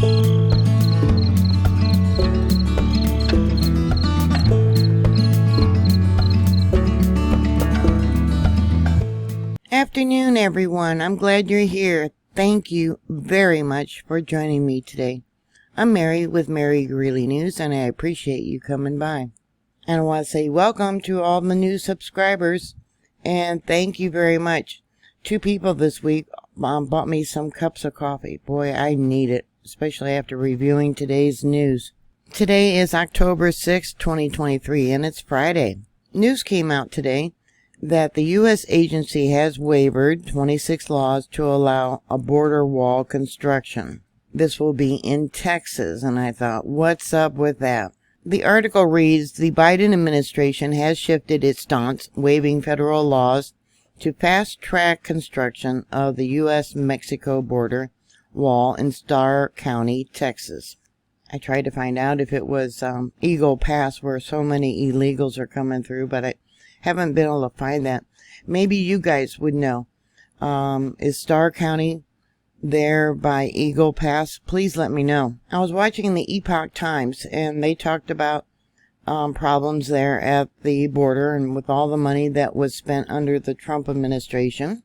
Afternoon, everyone. I'm glad you're here. Thank you very much for joining me today. I'm Mary with Mary Greeley News, and I appreciate you coming by. And I want to say welcome to all the new subscribers, and thank you very much. 2 people this week bought me some cups of coffee. Boy, I need it, especially after reviewing today's news. Today is October 6, 2023, and it's Friday. News came out today that the U.S. agency has waived 26 laws to allow a border wall construction. This will be in Texas, and I thought, what's up with that? The article reads, the Biden administration has shifted its stance, waiving federal laws to fast-track construction of the U.S.-Mexico border wall in Starr County, Texas. I tried to find out if it was Eagle Pass, where so many illegals are coming through, but I haven't been able to find that. Maybe you guys would know. Is Starr County there by Eagle Pass? Please let me know. I was watching the Epoch Times, and they talked about problems there at the border, and with all the money that was spent under the Trump administration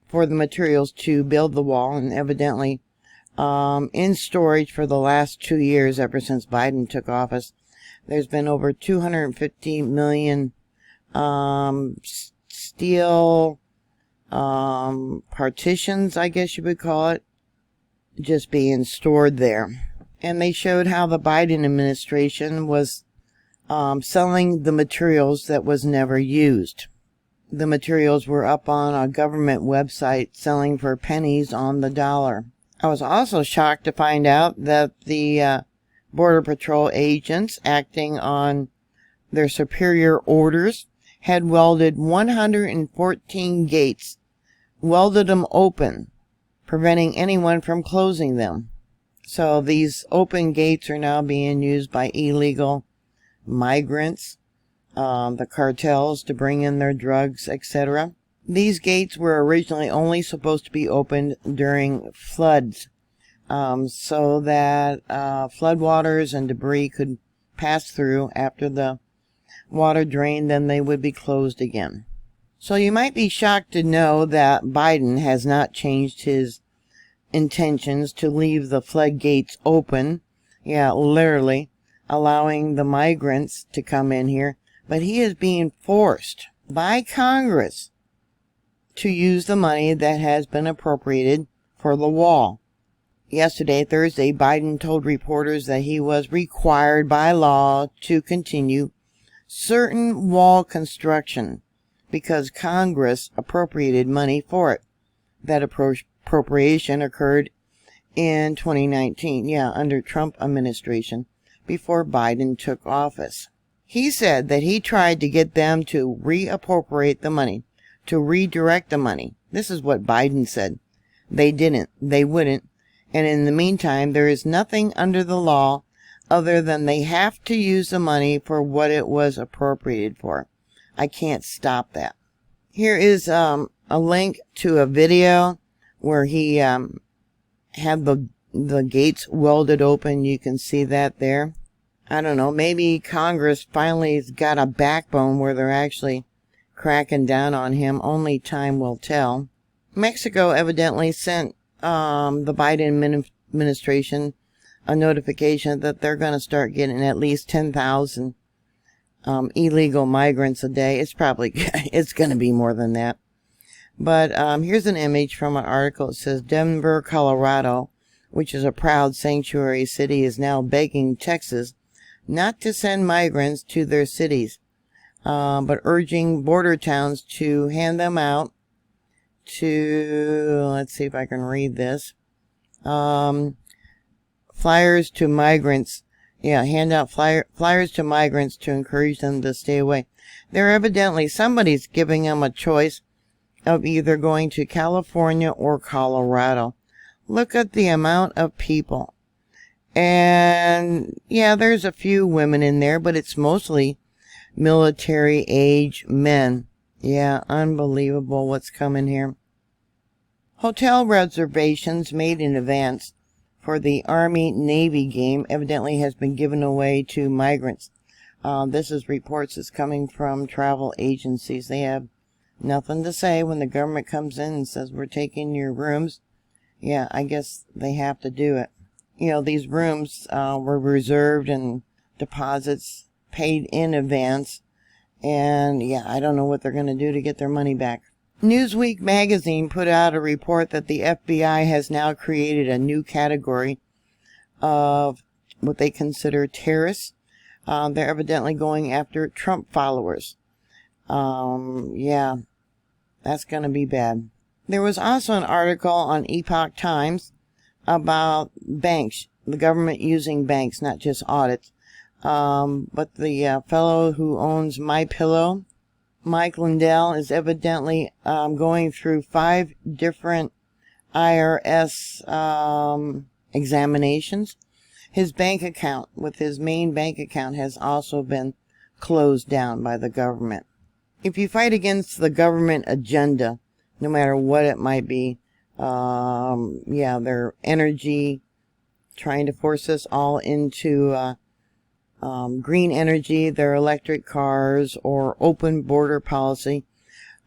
for the materials to build the wall, and evidently in storage for the last 2 years ever since Biden took office. There's been over 250 million steel partitions, I guess you would call it, just being stored there. And they showed how the Biden administration was selling the materials that was never used. The materials were up on a government website selling for pennies on the dollar. I was also shocked to find out that the Border Patrol agents acting on their superior orders had welded 114 gates, welded them open, preventing anyone from closing them. So these open gates are now being used by illegal migrants, the cartels, to bring in their drugs, etc. These gates were originally only supposed to be opened during floods, so that floodwaters and debris could pass through. After the water drained, then they would be closed again. So you might be shocked to know that Biden has not changed his intentions to leave the floodgates open. Yeah, literally allowing the migrants to come in here. But he is being forced by Congress to use the money that has been appropriated for the wall. Yesterday, Thursday, Biden told reporters that he was required by law to continue certain wall construction because Congress appropriated money for it. That appropriation occurred in 2019, under Trump administration, before Biden took office. He said that he tried to get them to reappropriate the money, to redirect the money. This is what Biden said. They didn't. They wouldn't. And in the meantime, there is nothing under the law other than they have to use the money for what it was appropriated for. I can't stop that. Here is a link to a video where he had the gates welded open. You can see that there. I don't know, maybe Congress finally has got a backbone where they're actually cracking down on him. Only time will tell. Mexico evidently sent the Biden administration a notification that they're going to start getting at least 10,000 illegal migrants a day. It's going to be more than that. But here's an image from an article. It says Denver, Colorado, which is a proud sanctuary city, is now begging Texas not to send migrants to their cities, but urging border towns to hand them out to, let's see if I can read this, flyers to migrants. Hand out flyers to migrants to encourage them to stay away. They're evidently, somebody's giving them a choice of either going to California or Colorado. Look at the amount of people. And there's a few women in there, but it's mostly military age men. Unbelievable what's coming here. Hotel reservations made in advance for the Army-Navy game evidently has been given away to migrants. This is reports that's coming from travel agencies. They have nothing to say when the government comes in and says, we're taking your rooms. Yeah, I guess they have to do it. You know, these rooms were reserved and deposits paid in advance. And yeah, I don't know what they're going to do to get their money back. Newsweek magazine put out a report that the FBI has now created a new category of what they consider terrorists. They're evidently going after Trump followers. Yeah, that's going to be bad. There was also an article on Epoch Times about banks, the government using banks, not just audits. But the fellow who owns MyPillow, Mike Lindell, is evidently going through 5 different IRS examinations. His bank account, with his main bank account, has also been closed down by the government. If you fight against the government agenda, no matter what it might be, yeah, their energy, trying to force us all into green energy, their electric cars, or open border policy.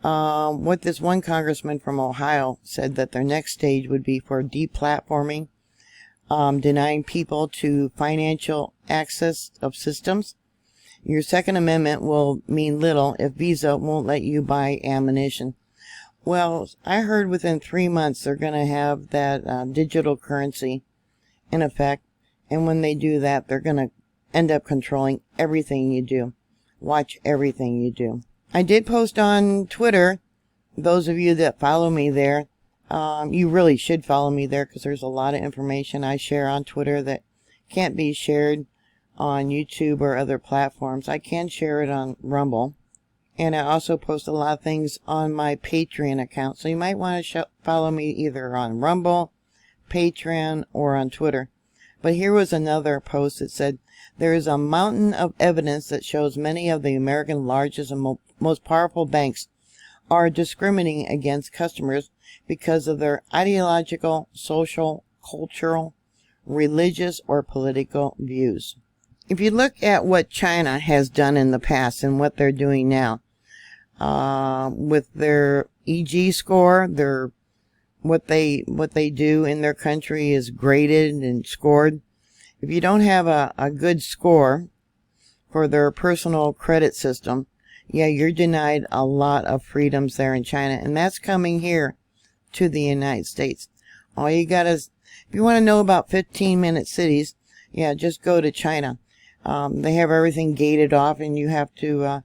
What this one congressman from Ohio said that their next stage would be for deplatforming, denying people to financial access of systems. Your Second Amendment will mean little if Visa won't let you buy ammunition. Well, I heard within 3 months they're going to have that digital currency in effect, and when they do that, they're going to end up controlling everything you do. Watch everything you do. I did post on Twitter. Those of you that follow me there, you really should follow me there, because there's a lot of information I share on Twitter that can't be shared on YouTube or other platforms. I can share it on Rumble. And I also post a lot of things on my Patreon account. So you might want to follow me either on Rumble, Patreon, or on Twitter. But here was another post that said, there is a mountain of evidence that shows many of the American largest and most powerful banks are discriminating against customers because of their ideological, social, cultural, religious, or political views. If you look at what China has done in the past and what they're doing now, with their EG score, what they do in their country is graded and scored. If you don't have a good score for their personal credit system, yeah, you're denied a lot of freedoms there in China, and that's coming here to the United States. All you got is, if you want to know about 15-minute cities, yeah, just go to China. They have everything gated off, and you have to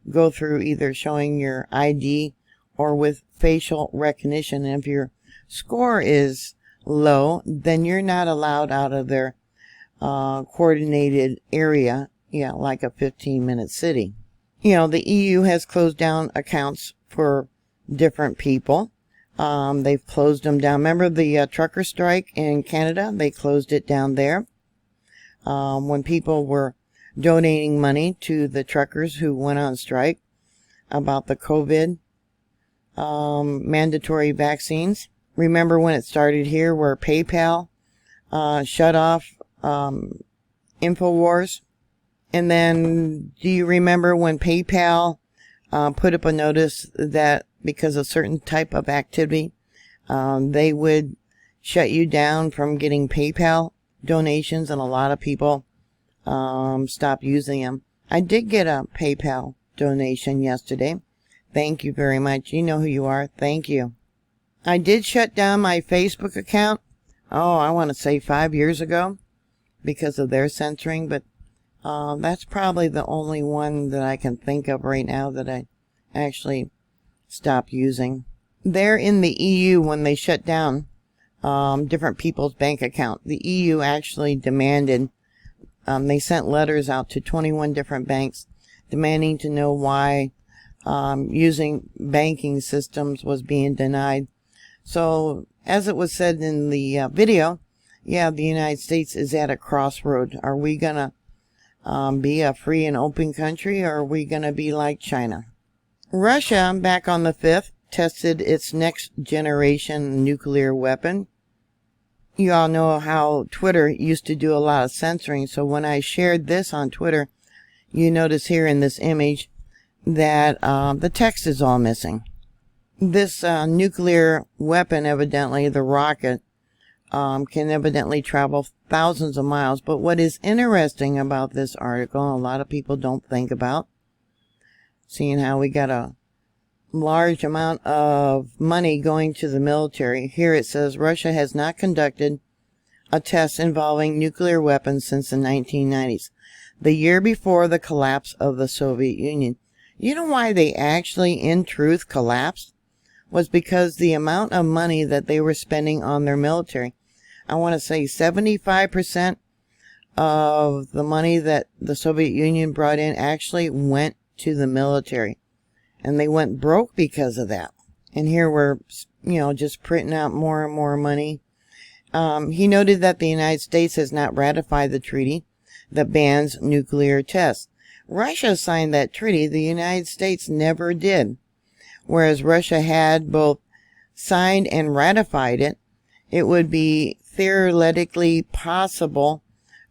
go through either showing your ID or with facial recognition. And if your score is low, then you're not allowed out of their coordinated area, yeah, like a 15-minute city. You know, the EU has closed down accounts for different people. They've closed them down. Remember the trucker strike in Canada? They closed it down there. When people were donating money to the truckers who went on strike about the COVID mandatory vaccines. Remember when it started here, where PayPal shut off InfoWars? And then, do you remember when PayPal put up a notice that because of certain type of activity, they would shut you down from getting PayPal donations, and a lot of people stopped using them. I did get a PayPal donation yesterday. Thank you very much. You know who you are. Thank you. I did shut down my Facebook account, I want to say 5 years ago, because of their censoring, but that's probably the only one that I can think of right now that I actually stopped using. They're in the EU when they shut down different people's bank account. The EU actually demanded, they sent letters out to 21 different banks demanding to know why using banking systems was being denied. So, as it was said in the video, yeah, the United States is at a crossroad. Are we going to be a free and open country, or are we going to be like China? Russia, back on the 5th, tested its next generation nuclear weapon. You all know how Twitter used to do a lot of censoring. So when I shared this on Twitter, you notice here in this image that the text is all missing. This nuclear weapon, evidently, the rocket, can evidently travel thousands of miles. But what is interesting about this article, a lot of people don't think about, seeing how we got a large amount of money going to the military. Here it says Russia has not conducted a test involving nuclear weapons since the 1990s, the year before the collapse of the Soviet Union. You know why they actually, in truth, collapsed? Was because the amount of money that they were spending on their military. I want to say 75% of the money that the Soviet Union brought in actually went to the military. And they went broke because of that. And here we're, just printing out more and more money. He noted that the United States has not ratified the treaty that bans nuclear tests. Russia signed that treaty. The United States never did. Whereas Russia had both signed and ratified it, it would be theoretically possible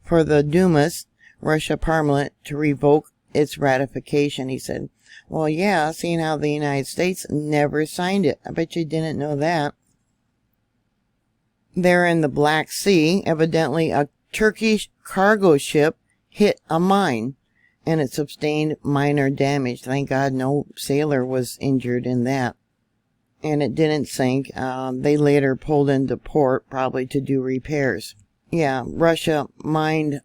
for the Dumas, Russia Parliament, to revoke its ratification. He said, well, yeah, seeing how the United States never signed it. I bet you didn't know that. There in the Black Sea, evidently a Turkish cargo ship hit a mine, and it sustained minor damage. Thank God no sailor was injured in that. And it didn't sink. They later pulled into port, probably to do repairs. Yeah, Russia mined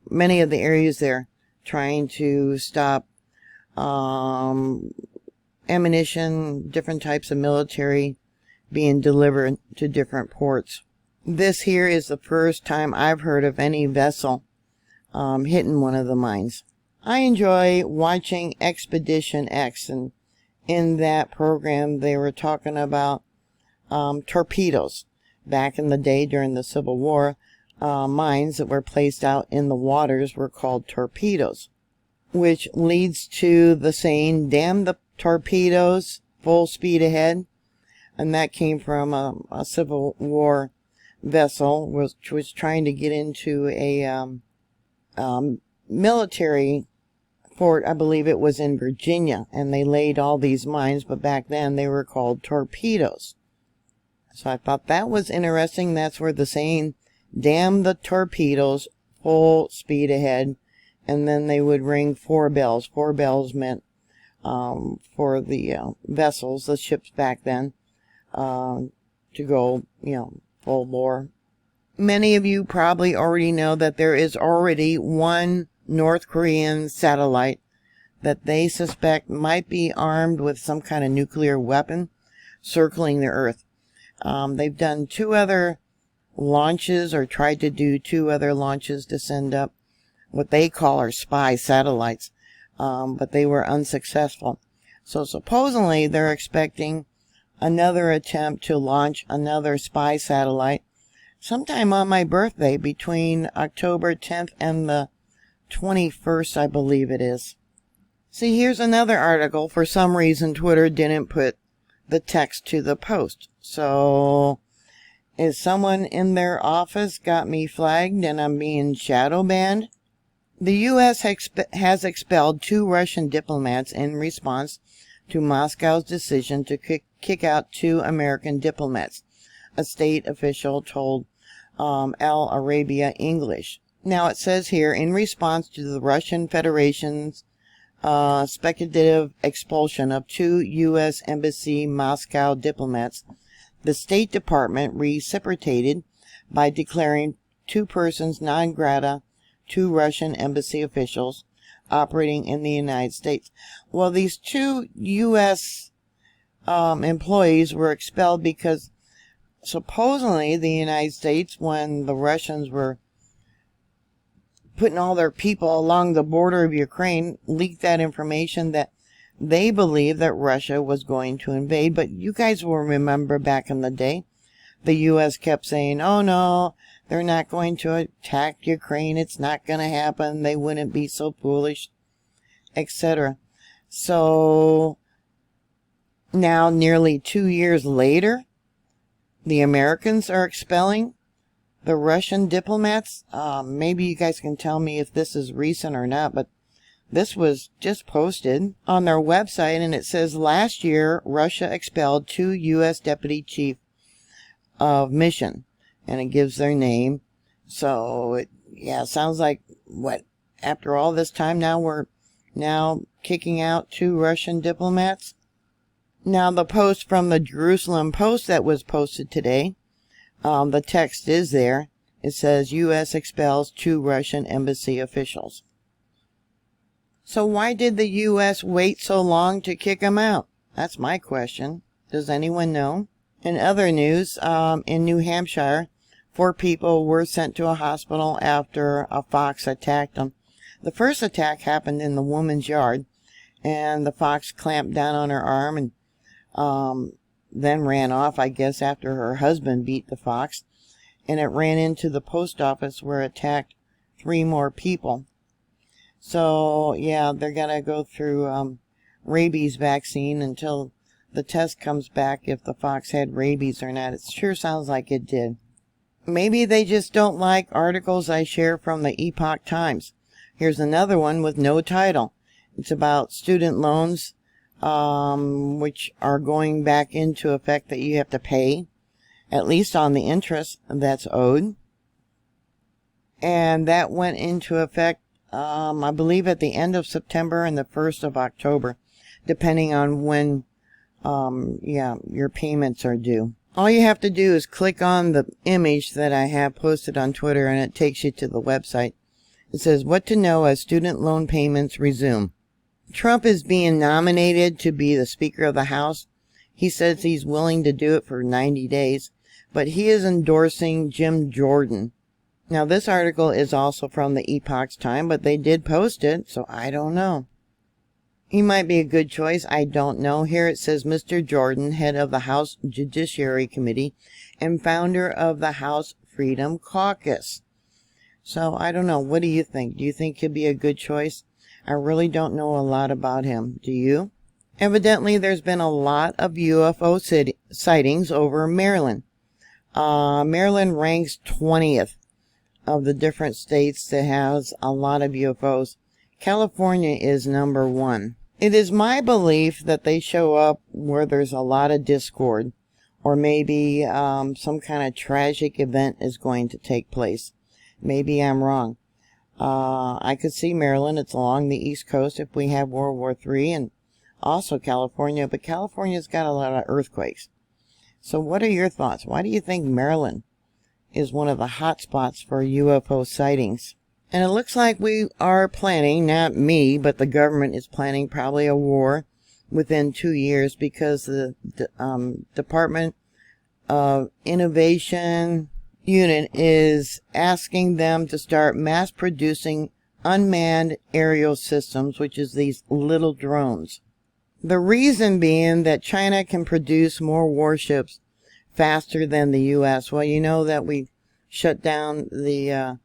many of the areas there, trying to stop ammunition, different types of military being delivered to different ports. This here is the first time I've heard of any vessel hitting one of the mines. I enjoy watching Expedition X, and in that program they were talking about torpedoes. Back in the day during the Civil War, mines that were placed out in the waters were called torpedoes, which leads to the saying, damn the torpedoes, full speed ahead. And that came from a Civil War vessel which was trying to get into a military fort. I believe it was in Virginia, and they laid all these mines, but back then they were called torpedoes. So I thought that was interesting. That's where the saying, damn the torpedoes, full speed ahead. And then they would ring 4 bells. 4 bells meant for the vessels, the ships back then, to go, full bore. Many of you probably already know that there is already one North Korean satellite that they suspect might be armed with some kind of nuclear weapon circling the Earth. They've done 2 other launches, or tried to do 2 other launches to send up what they call our spy satellites, but they were unsuccessful. So supposedly they're expecting another attempt to launch another spy satellite sometime on my birthday, between October 10th and the 21st, I believe it is. See, here's another article. For some reason, Twitter didn't put the text to the post. So, is someone in their office got me flagged and I'm being shadow banned? The U.S. has expelled 2 Russian diplomats in response to Moscow's decision to kick out 2 American diplomats, a state official told Al Arabia English. Now it says here, in response to the Russian Federation's speculative expulsion of 2 U.S. Embassy Moscow diplomats, the State Department reciprocated by declaring 2 persons non grata to Russian embassy officials operating in the United States. Well, these 2 U.S. employees were expelled because supposedly the United States, when the Russians were putting all their people along the border of Ukraine, leaked that information that they believed that Russia was going to invade. But you guys will remember back in the day, the U.S. kept saying, oh no, they're not going to attack Ukraine. It's not going to happen. They wouldn't be so foolish, etc. So now, nearly 2 years later, The Americans are expelling the Russian diplomats. Maybe you guys can tell me if this is recent or not, but this was just posted on their website, and it says last year Russia expelled 2 U.S. Deputy Chief of Mission, and it gives their name. So it sounds like after all this time now we're kicking out 2 Russian diplomats. Now the post from the Jerusalem Post that was posted today, the text is there. It says U.S. expels 2 Russian embassy officials. So why did the U.S. wait so long to kick them out? That's my question. Does anyone know? In other news, in New Hampshire, 4 people were sent to a hospital after a fox attacked them. The first attack happened in the woman's yard, and the fox clamped down on her arm and then ran off, I guess, after her husband beat the fox. And it ran into the post office where it attacked 3 more people. So, yeah, they're going to go through rabies vaccine until the test comes back if the fox had rabies or not. It sure sounds like it did. Maybe they just don't like articles I share from the Epoch Times. Here's another one with no title. It's about student loans, which are going back into effect that you have to pay, at least on the interest that's owed. And that went into effect, I believe, at the end of September and the 1st of October, depending on when, your payments are due. All you have to do is click on the image that I have posted on Twitter, and it takes you to the website. It says, what to know as student loan payments resume. Trump is being nominated to be the Speaker of the House. He says he's willing to do it for 90 days, but he is endorsing Jim Jordan. Now, this article is also from the Epoch Times, but they did post it, so I don't know. He might be a good choice. I don't know. Here it says, Mr. Jordan, head of the House Judiciary Committee and founder of the House Freedom Caucus. So, I don't know. What do you think? Do you think he'd be a good choice? I really don't know a lot about him. Do you? Evidently, there's been a lot of UFO sightings over Maryland. Maryland ranks 20th of the different states that has a lot of UFOs. California is number 1. It is my belief that they show up where there's a lot of discord, or maybe some kind of tragic event is going to take place. Maybe I'm wrong. I could see Maryland. It's along the East Coast if we have World War III, and also California, but California's got a lot of earthquakes. So what are your thoughts? Why do you think Maryland is one of the hot spots for UFO sightings? And it looks like we are planning, not me, but the government is planning probably a war within 2 years, because the Department of Innovation unit is asking them to start mass producing unmanned aerial systems, which is these little drones. The reason being that China can produce more warships faster than the U.S. Well, you know that we shut down the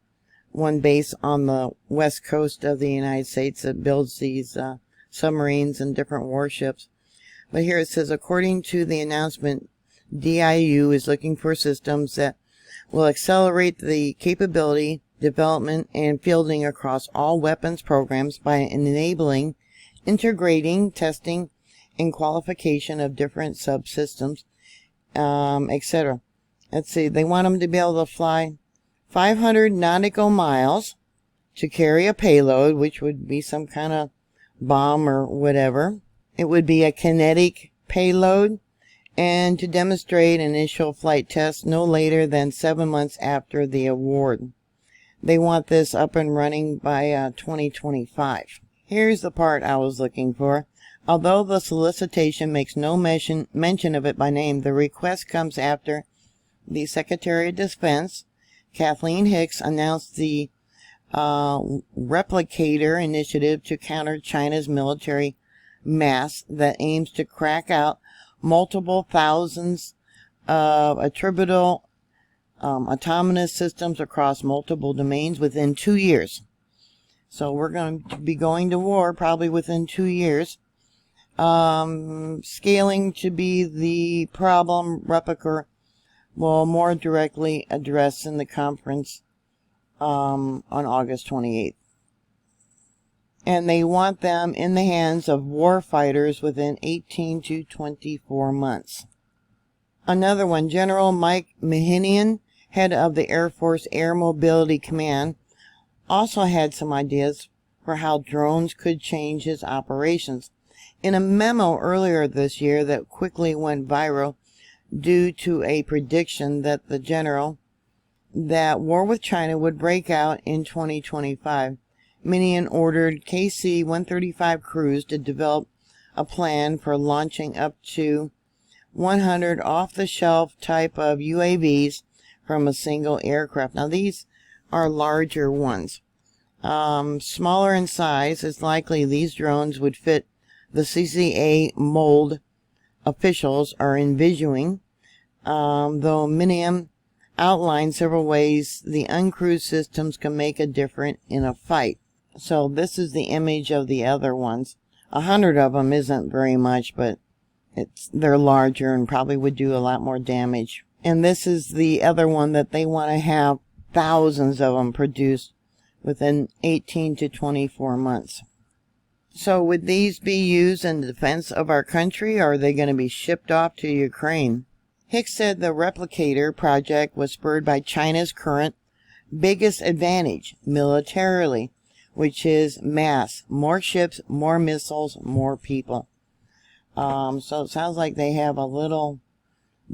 one base on the west coast of the United States that builds these submarines and different warships. But here it says, according to the announcement, DIU is looking for systems that will accelerate the capability, development, and fielding across all weapons programs by enabling integrating, testing, and qualification of different subsystems, etc. Let's see, they want them to be able to fly 500 nautical miles to carry a payload, which would be some kind of bomb or whatever. It would be a kinetic payload, and to demonstrate initial flight tests no later than 7 months after the award. They want this up and running by 2025. Here's the part I was looking for. Although the solicitation makes no mention of it by name, the request comes after the Secretary of Defense, Kathleen Hicks, announced the Replicator initiative to counter China's military mass that aims to crack out multiple thousands of attributable autonomous systems across multiple domains within 2 years. So we're going to be going to war probably within 2 years. Scaling to be the problem replica will more directly address in the conference on August 28th. And they want them in the hands of war fighters within 18 to 24 months. Another one, General Mike Mahinian, head of the Air Force Air Mobility Command, also had some ideas for how drones could change his operations. In a memo earlier this year that quickly went viral due to a prediction that the general that war with China would break out in 2025, Minion ordered KC-135 crews to develop a plan for launching up to 100 off-the-shelf type of UAVs from a single aircraft. Now these are larger ones. Smaller in size, it's likely these drones would fit the CCA mold officials are envisioning, though Minium outlined several ways the uncrewed systems can make a difference in a fight. So this is the image of the other ones. 100 of them isn't very much, but they're larger and probably would do a lot more damage. And this is the other one that they want to have thousands of them produced within 18 to 24 months. So would these be used in defense of our country, or are they going to be shipped off to Ukraine? Hicks said the replicator project was spurred by China's current biggest advantage militarily, which is mass. More ships, more missiles, more people. So it sounds like they have a little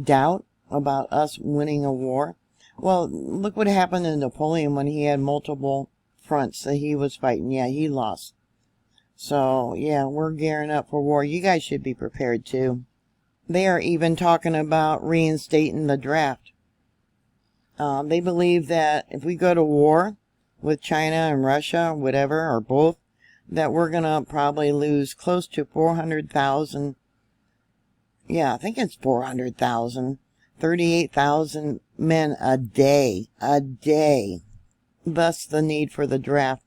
doubt about us winning a war. Well, look what happened to Napoleon when he had multiple fronts that he was fighting. Yeah, he lost. So, yeah, we're gearing up for war. You guys should be prepared too. They are even talking about reinstating the draft. They believe that if we go to war with China and Russia, whatever, or both, that we're going to probably lose close to 400,000. Yeah, I think it's 400,000. 38,000 men a day. A day. Thus the need for the draft.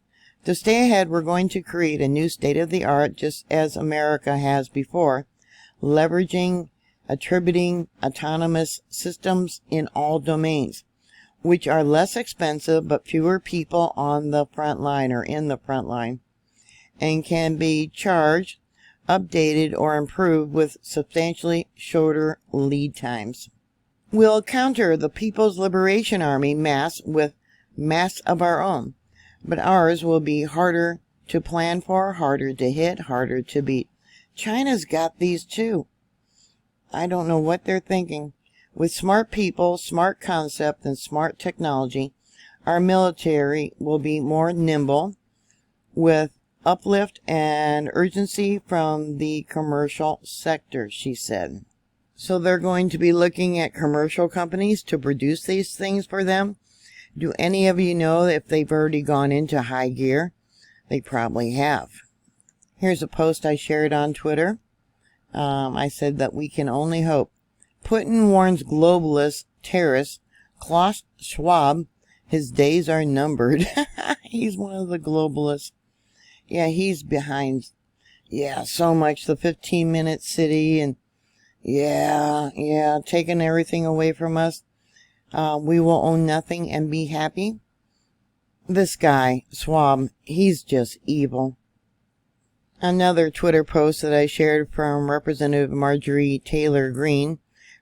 To stay ahead, we're going to create a new state-of-the-art, just as America has before, leveraging, attributing autonomous systems in all domains, which are less expensive but fewer people on the front line or in the front line, and can be charged, updated, or improved with substantially shorter lead times. We'll counter the People's Liberation Army mass with mass of our own, but ours will be harder to plan for, harder to hit, harder to beat. China's got these too. I don't know what they're thinking. With smart people, smart concept, and smart technology, our military will be more nimble with uplift and urgency from the commercial sector, she said. So they're going to be looking at commercial companies to produce these things for them. Do any of you know if they've already gone into high gear? They probably have. Here's a post I shared on Twitter. I said that we can only hope. Putin warns globalist terrorist Klaus Schwab his days are numbered. He's one of the globalists. Yeah, he's behind. Yeah, so much. The 15-minute city and yeah, taking everything away from us. We will own nothing and be happy. This guy, Schwab, he's just evil. Another Twitter post that I shared from Representative Marjorie Taylor Greene.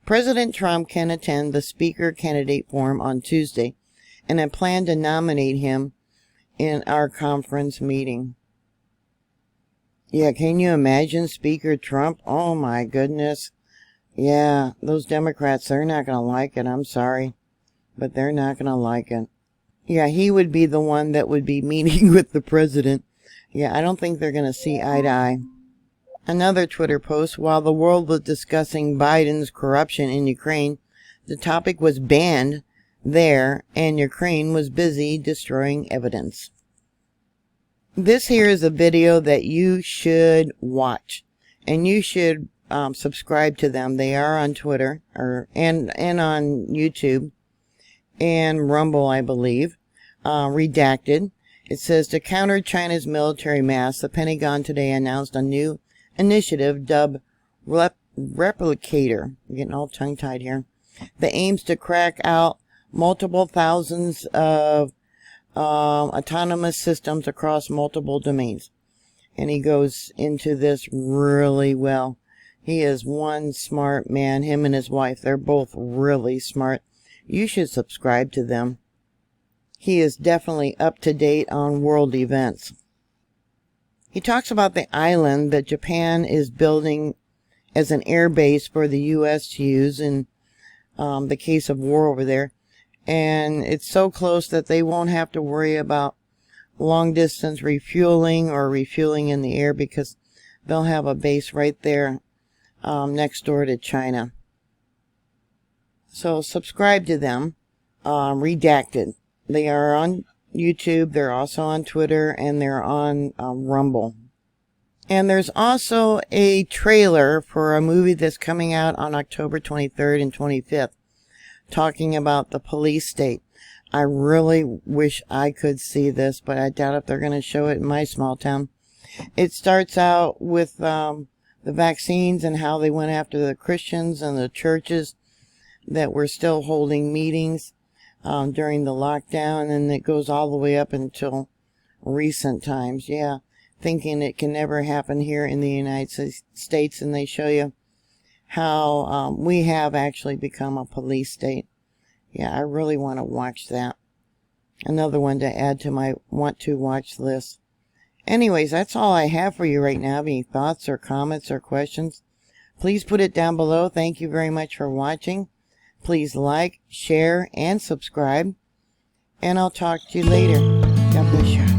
President Trump can attend the Speaker Candidate Forum on Tuesday, and I plan to nominate him in our conference meeting. Yeah, can you imagine Speaker Trump? Oh my goodness. Yeah, those Democrats, they're not going to like it. I'm sorry, but they're not going to like it. Yeah, he would be the one that would be meeting with the president. Yeah, I don't think they're going to see eye to eye. Another Twitter post, while the world was discussing Biden's corruption in Ukraine, the topic was banned there, and Ukraine was busy destroying evidence. This here is a video that you should watch, and you should subscribe to them. They are on Twitter and on YouTube and Rumble, I believe. Redacted. It says, to counter China's military mass, the Pentagon today announced a new initiative dubbed Replicator. I'm getting all tongue-tied here. that aims to crack out multiple thousands of autonomous systems across multiple domains. And he goes into this really well. He is one smart man, him and his wife. They're both really smart. You should subscribe to them. He is definitely up to date on world events. He talks about the island that Japan is building as an air base for the U.S. to use in the case of war over there. And it's so close that they won't have to worry about long distance refueling or refueling in the air, because they'll have a base right there next door to China. So subscribe to them. Redacted. They are on YouTube. They're also on Twitter, and they're on Rumble. And there's also a trailer for a movie that's coming out on October 23rd and 25th, talking about the police state. I really wish I could see this, but I doubt if they're going to show it in my small town. It starts out with the vaccines and how they went after the Christians and the churches that were still holding meetings during the lockdown, and it goes all the way up until recent times. Yeah, thinking it can never happen here in the United States, and they show you how we have actually become a police state. Yeah, I really want to watch that. Another one to add to my want to watch list. Anyways, that's all I have for you right now. Any thoughts or comments or questions, please put it down below. Thank you very much for watching. Please like, share, and subscribe. And I'll talk to you later. God bless you.